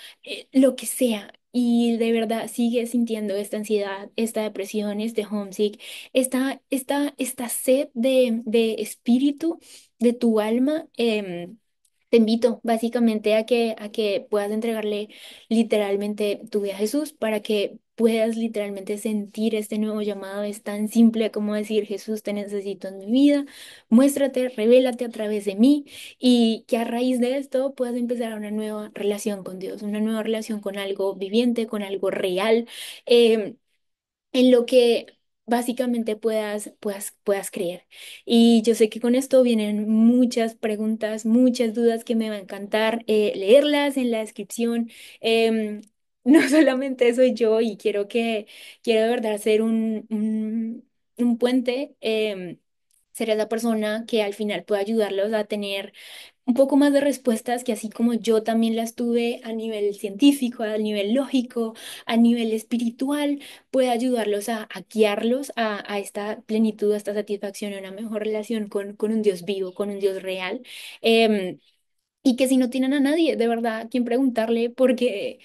lo que sea. Y de verdad sigues sintiendo esta ansiedad, esta depresión, este homesick, esta sed de espíritu de tu alma. Te invito básicamente a que puedas entregarle literalmente tu vida a Jesús para que puedas literalmente sentir este nuevo llamado. Es tan simple como decir, Jesús, te necesito en mi vida, muéstrate, revélate a través de mí y que a raíz de esto puedas empezar una nueva relación con Dios, una nueva relación con algo viviente, con algo real. em, en lo que básicamente puedas creer. Y yo sé que con esto vienen muchas preguntas, muchas dudas que me va a encantar leerlas en la descripción. Em, no solamente soy yo y quiero de verdad ser un puente. Ser esa persona que al final pueda ayudarlos a tener un poco más de respuestas que así como yo también las tuve a nivel científico, a nivel lógico, a nivel espiritual, pueda ayudarlos a guiarlos a esta plenitud, a esta satisfacción, a una mejor relación con un Dios vivo, con un Dios real. Em, y que si no tienen a nadie, de verdad, a quién preguntarle, porque,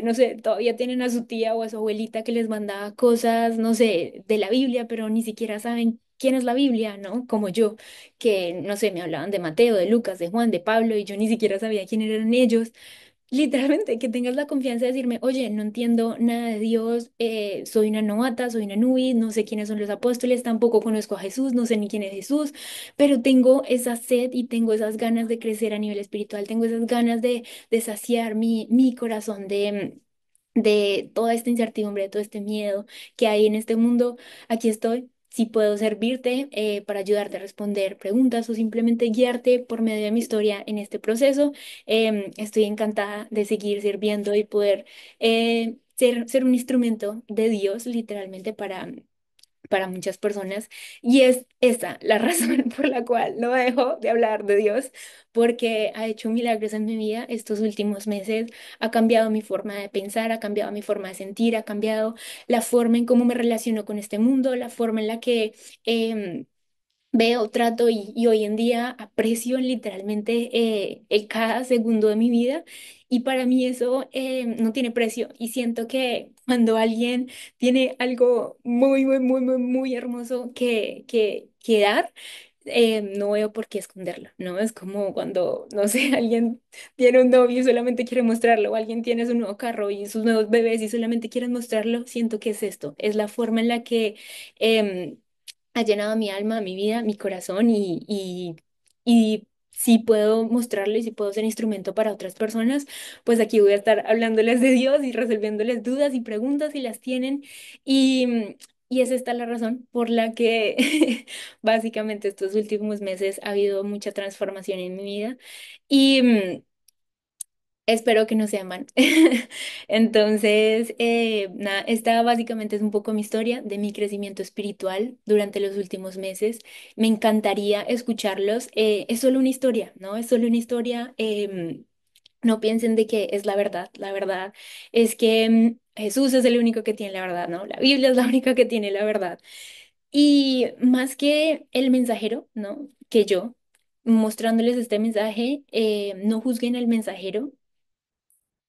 no sé, todavía tienen a su tía o a su abuelita que les manda cosas, no sé, de la Biblia, pero ni siquiera saben quién es la Biblia, ¿no? Como yo, que, no sé, me hablaban de Mateo, de Lucas, de Juan, de Pablo, y yo ni siquiera sabía quién eran ellos. Literalmente, que tengas la confianza de decirme, oye, no entiendo nada de Dios, soy una novata, soy una nubis, no sé quiénes son los apóstoles, tampoco conozco a Jesús, no sé ni quién es Jesús, pero tengo esa sed y tengo esas ganas de crecer a nivel espiritual, tengo esas ganas de saciar mi corazón de toda esta incertidumbre, de todo este miedo que hay en este mundo. Aquí estoy. Si puedo servirte para ayudarte a responder preguntas o simplemente guiarte por medio de mi historia en este proceso, estoy encantada de seguir sirviendo y poder ser un instrumento de Dios literalmente para muchas personas. Y es esa la razón por la cual no dejo de hablar de Dios, porque ha hecho milagros en mi vida estos últimos meses, ha cambiado mi forma de pensar, ha cambiado mi forma de sentir, ha cambiado la forma en cómo me relaciono con este mundo, la forma en la que... veo, trato y hoy en día aprecio literalmente el cada segundo de mi vida y para mí eso no tiene precio y siento que cuando alguien tiene algo muy hermoso que dar, no veo por qué esconderlo, ¿no? Es como cuando, no sé, alguien tiene un novio y solamente quiere mostrarlo, o alguien tiene su nuevo carro y sus nuevos bebés y solamente quieren mostrarlo, siento que es esto, es la forma en la que... em, ha llenado mi alma, mi vida, mi corazón y si puedo mostrarlo y si puedo ser instrumento para otras personas, pues aquí voy a estar hablándoles de Dios y resolviéndoles dudas y preguntas si las tienen. Y es esta la razón por la que básicamente estos últimos meses ha habido mucha transformación en mi vida. Y Espero que no sea man. Entonces, nada, esta básicamente es un poco mi historia de mi crecimiento espiritual durante los últimos meses. Me encantaría escucharlos. Es solo una historia, ¿no? Es solo una historia. No piensen de que es la verdad. La verdad es que Jesús es el único que tiene la verdad, ¿no? La Biblia es la única que tiene la verdad. Y más que el mensajero, ¿no? Que yo, mostrándoles este mensaje, no juzguen al mensajero,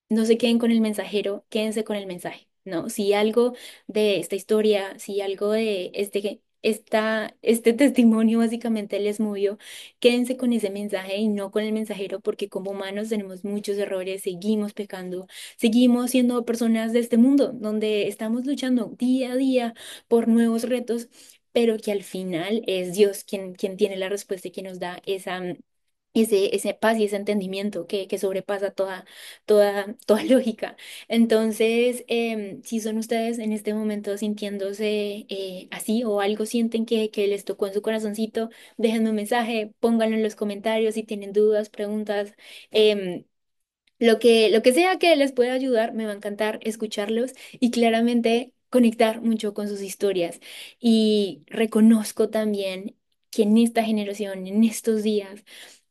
no se queden con el mensajero, quédense con el mensaje, ¿no? Si algo de esta historia, si algo de este testimonio básicamente les movió, quédense con ese mensaje y no con el mensajero, porque como humanos tenemos muchos errores, seguimos pecando, seguimos siendo personas de este mundo, donde estamos luchando día a día por nuevos retos, pero que al final es Dios quien tiene la respuesta y quien nos da ese paz y ese entendimiento que sobrepasa toda lógica. Entonces, si son ustedes en este momento sintiéndose así o algo sienten que les tocó en su corazoncito, déjenme un mensaje, pónganlo en los comentarios si tienen dudas, preguntas. em, lo que sea que les pueda ayudar, me va a encantar escucharlos y claramente conectar mucho con sus historias. Y reconozco también que en esta generación, en estos días,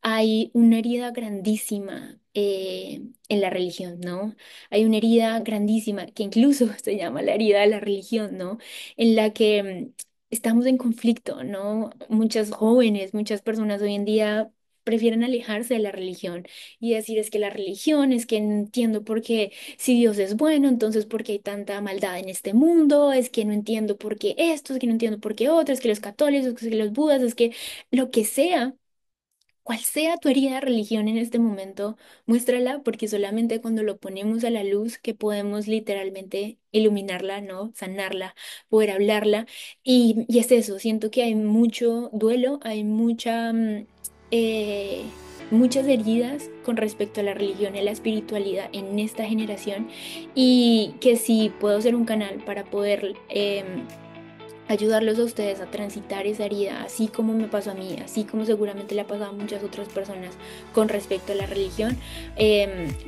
hay una herida grandísima en la religión, ¿no? Hay una herida grandísima que incluso se llama la herida de la religión, ¿no? En la que estamos en conflicto, ¿no? Muchas jóvenes, muchas personas hoy en día prefieren alejarse de la religión y decir es que la religión, es que no entiendo por qué, si Dios es bueno, entonces por qué hay tanta maldad en este mundo, es que no entiendo por qué esto, es que no entiendo por qué otro, es que los católicos, es que los budas, es que lo que sea. Cual sea tu herida de religión en este momento, muéstrala porque solamente cuando lo ponemos a la luz que podemos literalmente iluminarla, ¿no? Sanarla, poder hablarla. Y es eso, siento que hay mucho duelo, hay muchas heridas con respecto a la religión y a la espiritualidad en esta generación y que si puedo ser un canal para poder ayudarlos a ustedes a transitar esa herida, así como me pasó a mí, así como seguramente le ha pasado a muchas otras personas con respecto a la religión.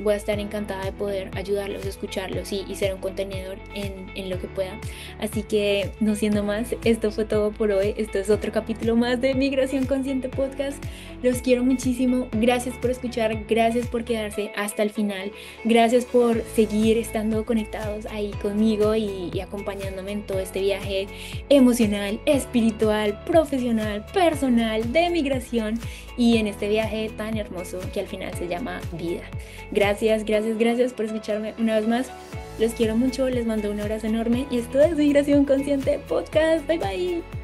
Voy a estar encantada de poder ayudarlos, escucharlos y ser un contenedor en lo que pueda. Así que, no siendo más, esto fue todo por hoy. Esto es otro capítulo más de Migración Consciente Podcast. Los quiero muchísimo. Gracias por escuchar, gracias por quedarse hasta el final. Gracias por seguir estando conectados ahí conmigo y acompañándome en todo este viaje emocional, espiritual, profesional, personal, de migración y en este viaje tan hermoso que al final se llama vida. Gracias, gracias, gracias por escucharme una vez más. Los quiero mucho, les mando un abrazo enorme y esto es Migración Consciente Podcast. Bye bye.